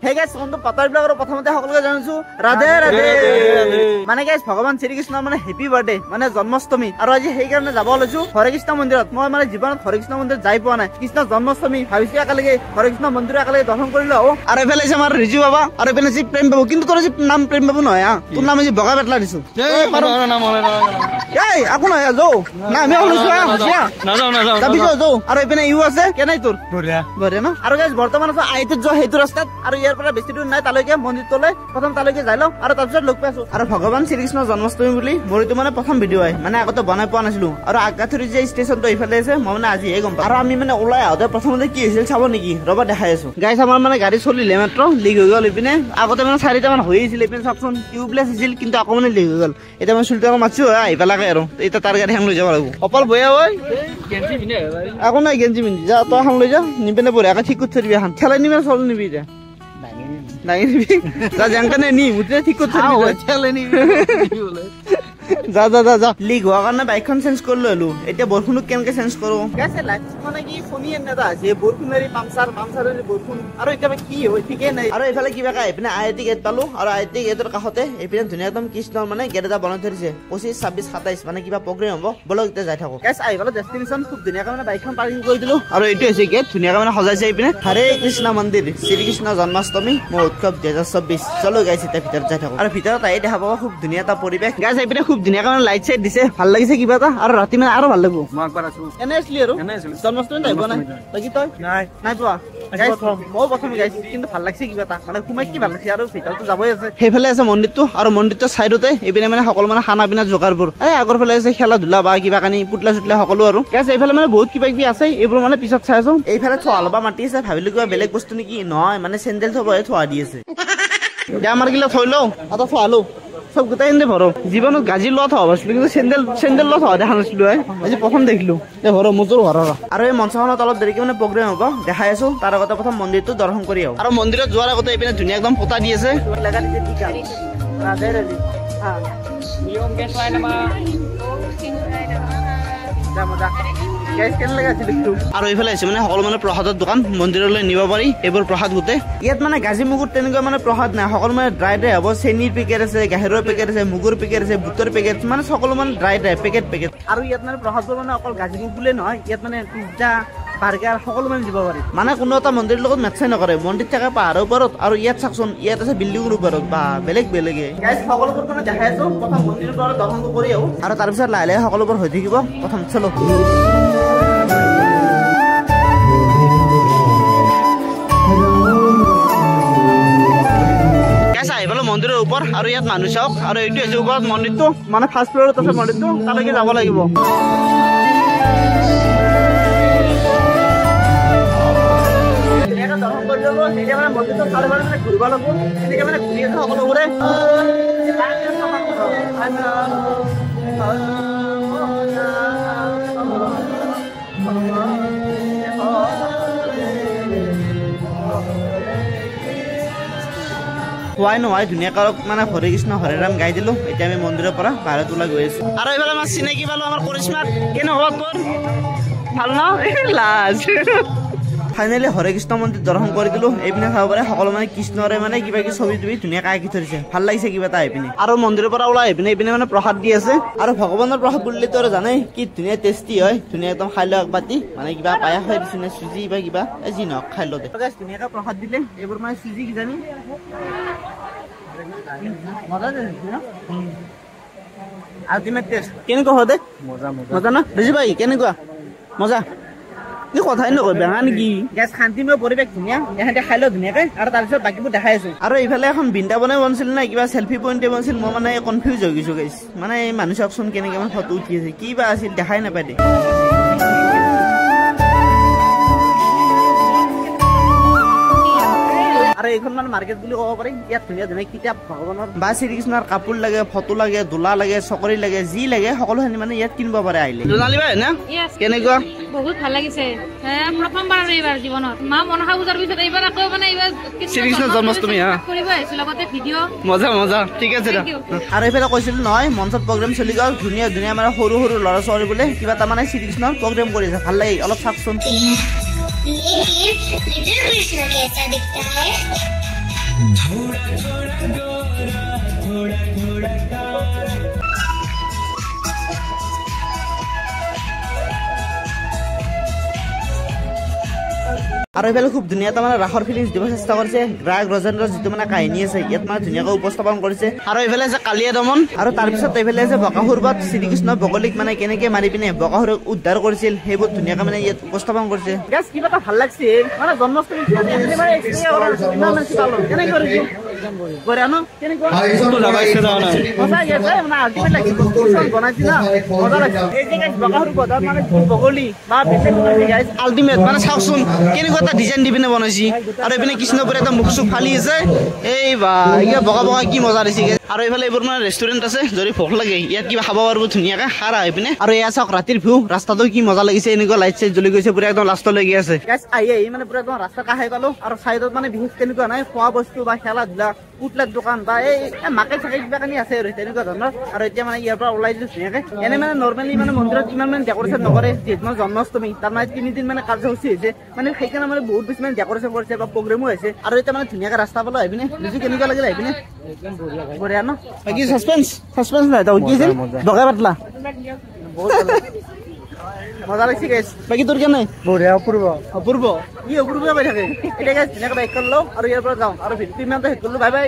hey guys বন্ধু পাতাৰ বিলাকৰ প্ৰথমতে সকলোকে জানিছো ৰাধে ৰাধে মানে গাইস ভগৱান শ্ৰীকৃষ্ণৰ মানে হেপী বাৰ্থডে মানে জন্মাষ্টমী আৰু আজি সেই কাৰণে যাব লৈছো হৰে কৃষ্ণ মন্দিৰত মই মানে জীৱনত হৰে কৃষ্ণ মন্দিৰ যাই পোৱা নাই কৃষ্ণ জন্মাষ্টমী ভাবিছো একেলগে হৰে কৃষ্ণ মন্দিৰ একেলগে দৰ্শন কৰিলো আৰু এইফালে আছে আমাৰ ৰিজু বাবা আৰু এইফালে আছে প্ৰেম বাবু কিন্তু তোৰ নাম প্ৰেম বাবু নহয় তোৰ নাম আছে বগা বেটলা দিছো এই আকো নহয় যাও না আমি ওলাইছো যাবি যাও আৰু এইপিনে ইউ আছে কেনে তোৰ বঢ়িয়া বঢ়িয়া ন আৰু গাইস বৰ্তমান আছে আইতে যোৱা সেইটো ৰাস্তাত আৰু ইয়াৰ পৰা বেছি দূৰ নাই তালৈকে মন্দিৰটোলৈ প্ৰথম তালৈকে যাই লওঁ আৰু তাৰপিছত লগ পাইছো আৰু ভগৱান শ্ৰীকৃষ্ণৰ জন্মাষ্টমী বুলি মোৰ এইটো মানে প্ৰথম ভিডিঅ' হয় মানে আগতে বনাই পোৱা নাছিলো আৰু আগাথুৰি যে ষ্টেচনটো এইফালে আছে মই মানে আজিহে গম পাওঁ আৰু আমি মানে ওলাই আহোঁতে প্ৰথমতে কি হৈছিল চাব নেকি ৰবা দেখাই আছো গাইছ আমাৰ মানে গাড়ী চলিলে মাত্ৰ লিক হৈ গ'ল এইপিনে আগতে মানে 4টা মান হৈ আছিল এইপিনে চাওকচোন টিউবলেছ আছিল কিন্তু আকৌ মানে লিক হৈ গ'ল এতিয়া মই চুলটাক মাতছো আহি পেলাকে আৰু এতিয়া তাৰ গাড়ী লৈ যাব লাগিব অপল বয়া হয় গেঞ্জি পিন্ধে আকৌ নাই গেঞ্জি পিন্ধি যা তই এখন লৈ যা নিপিনে বঢ়িয়াকে ঠিক কৰি থৈ দিবি এখন খেলাই নিবি চল নিবি এতিয়া দাঙি নিবি যা জেংকানে নি মুঠে ঠিক কৰি থৈ দিবি খেলাই নিবি যা যা যা যা লিক হোৱাৰ কাৰণে বাইকখন চেঞ্জ কৰি ললো এতিয়া বৰষুণক কেনেকে চেঞ্জ কৰো গাইছে লাইট মানে কি ফনি এনে আছে বৰষুণেৰি পামচাৰ বৰষুণ আৰু এতিয়া কি হয় ঠিকে নাই আৰু এইফালে কিবা কাই এইপিনে আইটি গেট পালো আৰু আইটি গেটৰ কাষতে এইপিনে ধুনীয়া একদম কৃষ্ণৰ মানে গেট এটা বনাই থৰিছে 25 26 27 মানে কিবা প্ৰগ্ৰেম হ'ব বলক এতিয়া যাই থাকো গাইছ আইফালে ডেষ্টিনেশ্যন খুব ধুনীয়াকৈ মানে বাইকখন পাৰ্কিং কৰি দিলো আৰু এইটো হৈছে গেট ধুনীয়াকৈ মানে সজাইছে এইপিনে হৰে কৃষ্ণ মন্দিৰ শ্ৰীকৃষ্ণ জন্মাষ্টমী উৎসৱ 2024 চলো গাইছ এতিয়া ভিতৰত যাই থাকো আৰু ভিতৰত আহি দেখা পাব খুব ধুনীয়া এটা পৰিৱেশ গাইছ এইপিনে খুব ধুনীয়াকৈ লাইট চাইট দিছে ভাল লাগিছে কিবা এটা আৰু ৰাতি মানে আৰু ভাল লাগিব মই একবাৰ আছো এনে আসলি আৰু জন্মাষ্টমী নাই বনাই লাগি তই নাই পোৱা গাইছ মই প্ৰথম গাইছ কিন্তু ভাল লাগিছে কিবা এটা মানে কুমাই কি ভাল লাগিছে আৰু ভিতৰতো যাবই আছে সেইফালে আছে মন্দিৰটো আৰু মন্দিৰটোৰ চাইডতে এইপিনে মানে সকলো মানে খানা পিনা যোগাৰবোৰ আগৰ ফালে আছে খেলা ধূলা বা কিবা কানি পুতলা চুতলা সকলো আৰু গাইছ এইফালে মানে বহুত কিবা কিবি আছে এইবোৰ মানে পিছত চাই আছো এইফালে থোৱা লবা মাতি আছে ভাবিলো কিবা বেলেগ বস্তু নেকি নহয় মানে চেণ্ডেল থবহে থোৱা দি আছে দে আমাৰ গিলা থৈ লওঁ এটা থোৱা লওঁ সব গোটাই এনে ভৰো জীৱনত গাজি লোৱা থোৱা আছিলো কিন্তু চেণ্ডেল লোৱা থোৱা দেখা নাছিলো আজি প্ৰথম দেখিলো ভৰো মোজোৰ ভৰা আৰু এই মঞ্চখনত অলপ দেৰিকে মানে প্ৰগ্ৰেম হ'ব দেখাই আছো তাৰ আগতে প্ৰথম মন্দিৰটো দৰ্শন কৰি আহো আৰু মন্দিৰত যোৱাৰ আগতে এইপিনে ধুনীয়া একদম পোতা দি আছে আৰু এইফালে আছে মানে সকলো মানে প্ৰসাদৰ দোকান মন্দিৰলৈ নিব পাৰি এইবোৰ প্ৰসাদ গোটেই ইয়াত মানে গাজি মুগুৰ তেনেকুৱা মানে প্ৰসাদ নাই সকলো মানে ড্ৰাই ড্ৰাই হ'ব চেনীৰ পেকেট আছে গাখীৰৰ পেকেট আছে মুগুৰ পেকেট আছে বুটৰ পেকেট মানে সকলো মানে ড্ৰাই ড্ৰাই পেকেট আৰু ইয়াত মানে প্ৰসাদবোৰ মানে অকল গাজি মুগ বুলিয়ে নহয় ইয়াত মানে পিজ্জা বাৰ্গাৰ সকলো মানে দিব পাৰি মানে কোনো এটা মন্দিৰৰ লগত মেটচাই নকৰে মন্দিৰ থাকে পাহাৰৰ ওপৰত আৰু ইয়াত চাকচোন ইয়াত আছে বিল্ডিঙৰ ওপৰত বা বেলেগে গাইছ সকলোবোৰ মানে দেখাই আছো প্ৰথম মন্দিৰৰ পৰা দৰ্শন কৰি আহো আৰু তাৰপিছত লাহে লাহে সকলোবোৰ হৈ থাকিব প্ৰথম চলো মন্দিৰৰ ওপৰ আৰু ইয়াত মানুহ চাওক আৰু এইটো আছে ওপৰত মন্দিৰটো মানে ফাৰ্ষ্ট ফ্ল'ৰত আছে মন্দিৰটো তালৈকে যাব লাগিব মন্দিৰটো চালে মানে ঘূৰিব লাগিব এনেকে মানে ঘূৰি আছে সকলোবোৰে হোৱাই নহয় ধুনীয়াকৈ মানে হৰে কৃষ্ণ হৰে ৰাম গাই দিলো এতিয়া আমি মন্দিৰৰ পৰা বাহিৰত ওলাই গৈ আছো আৰু এইফালে আমাৰ চিনাকি পালো আমাৰ কৰিশ্মাক কেনেকুৱা তোৰ ভাল ন লাজ ফাইনেলি হৰে কৃষ্ণ মন্দিৰ দৰ্শন কৰি দিলো এইপিনে চাব পাৰে সকলো মানে কৃষ্ণৰে মানে কিবা কিবি ছবি তুমি ধুনীয়াকৈ আঁকি থৰিছে ভাল লাগিছে কিবা এটা এইপিনে আৰু মন্দিৰৰ পৰা ওলাই আহিপিনে এইপিনে মানে প্ৰসাদ দি আছে আৰু ভগৱানৰ প্ৰসাদ বুলিলে তো জানেই কি ধুনীয়া টেষ্টি হয় ধুনীয়া একদম খাই লওঁ একবাতি মানে কিবা পায়স খাই দিছে নে চুজি বা কিবা যি নহওক খাই লওঁ ধুনীয়াকৈ প্ৰসাদ দিলে এইবোৰ মানে চুজি কিজানি আল্টিমেট টেষ্ট কেনেকুৱা হয় দে মজা না বুজি পাই কেনেকুৱা মজা কথাই নকয় বেঙা নেকি গেছ শান্তিময় পৰিৱেশ ধুনীয়া ইহঁতে খাই লওঁ ধুনীয়াকৈ আৰু তাৰপিছত বাকীবোৰ দেখাই আছো আৰু এইফালে এখন বৃন্দাবনে বনছিল না কিবা চেল্ফি পইণ্টে বনছিল মই মানে কনফিউজ হৈ গৈছো গাইছ মানে এই মানুহ চাওকচোন কেনেকৈ মানে ফটো উঠি আছে কি বা আছিল দেখাই নাপায় দে আৰু এইখন মানে মাৰ্কেট বুলি ক'ব পাৰি ইয়াত ধুনীয়া ধুনীয়া কিতাপ ভগৱানৰ বা শ্ৰীকৃষ্ণৰ কাপোৰ লাগে ফটো লাগে দোলা লাগে চকৰি লাগে যি লাগে সকলোখিনি মানে ইয়াত কিনিব পাৰে আহিলে জোনালী বাই না কেনেকুৱা বহুত ভাল লাগিছে প্ৰথমবাৰ এইবাৰ জীৱনত মা মনসা পূজাৰ পিছত এইবাৰ আকৌ মানে এইবাৰ শ্ৰীকৃষ্ণ জন্মাষ্টমী কৰিব আহিছো লগতে ভিডিঅ' মজা ঠিক আছে আৰু এইফালে কৈছিলো নহয় মঞ্চত প্ৰগ্ৰেম চলি গ'ল ধুনীয়া ধুনীয়া মানে সৰু সৰু ল'ৰা ছোৱালী বোলে কিবা এটা মানে শ্ৰীকৃষ্ণৰ প্ৰগ্ৰেম কৰিছে ভাল লাগে অলপ চাওকচোন ये लिटिल कृष्ण कैसा दिखता है আৰু এইফালে খুব ধুনীয়া এটা মানে ৰাসৰ ফিলিংছ দিব চেষ্টা কৰিছে ৰাগ ৰজেন্দ্ৰৰ যিটো মানে কাহিনী আছে ইয়াত মানে ধুনীয়াকৈ উপস্থাপন কৰিছে আৰু এইফালে আছে কালিয়া দমন আৰু তাৰপিছত এইফালে আছে বকাসুৰবধ শ্ৰীকৃষ্ণ বগলীক মানে কেনেকে মাৰি পিনে বকাসুৰক উদ্ধাৰ কৰিছিল সেইবোৰ ধুনীয়াকৈ মানে ইয়াত উপস্থাপন কৰিছে গাইছ কিবা এটা ভাল লাগছে মানে জন্মাষ্টমী বঢ়িয়া ন কেনেকুৱা বগলী বা আল্টিমেট মানে চাওকচোন কেনেকুৱা এটা ডিজাইন দি পিনে বনাইছি আৰু এইপিনে কৃষ্ণপুৰে এটা মুখ চুখ ফালি আছে এই বা বগা বগা কি মজা দিছে আৰু এইফালে এইবোৰ মানে ৰেষ্টুৰেণ্ট আছে যদি ভোক লাগে ইয়াত কিবা খাব পাৰিব ধুনীয়াকৈ খাৰা হৈ পিনে আৰু এয়া চাওক ৰাতিৰ ভিউ ৰাস্তাটো কি মজা লাগিছে এনেকুৱা লাইট চাইট জ্বলি গৈছে পুৰা একদম লাষ্টলৈকে আছে আহি মানে পুৰা একদম ৰাস্তা কাষে পালো আৰু চাইডত মানে বিশেষ তেনেকুৱা নাই খোৱা বস্তু বা খেলা ধূলা পুতলাৰ দোকান বা এই মাকে চাকে কিবা কানি আছে আৰু তেনেকুৱা ধৰণৰ আৰু এতিয়া মানে ইয়াৰ পৰা ওলাই দিলো ধুনীয়াকে এনে মানে নৰ্মেলি মানে মন্দিৰত ইমান মানে ডেকৰেশ্যন নকৰে যিহেতু মানে জন্মাষ্টমী তাৰ মানে 3 দিন মানে কাৰ্যসূচী হৈছে মানে সেইকাৰণে মানে বহুত বেছি মানে ডেকৰেশ্যন কৰিছে বা প্ৰগ্ৰেমো হৈছে আৰু এতিয়া মানে ধুনীয়াকে ৰাস্তা পালো আহি পিনে বুজি কেনেকুৱা লাগিলে আহি পিনে বঢ়িয়া ন বাকী চাচপেন্স নাই তই কি আছিল বগা পাতলা মজা লাগছে গাইছ বাকী তোৰ কেনে বঢ়িয়া অপূৰ্ব কি অপূৰ্ব পাই থাকে এতিয়া গাইছ ধুনীয়াকে বাইক কৰি লওঁ আৰু ইয়াৰ পৰা যাওঁ আৰু ভিডিঅ'টো ইমানটা শেষ কৰিলো বাই বাই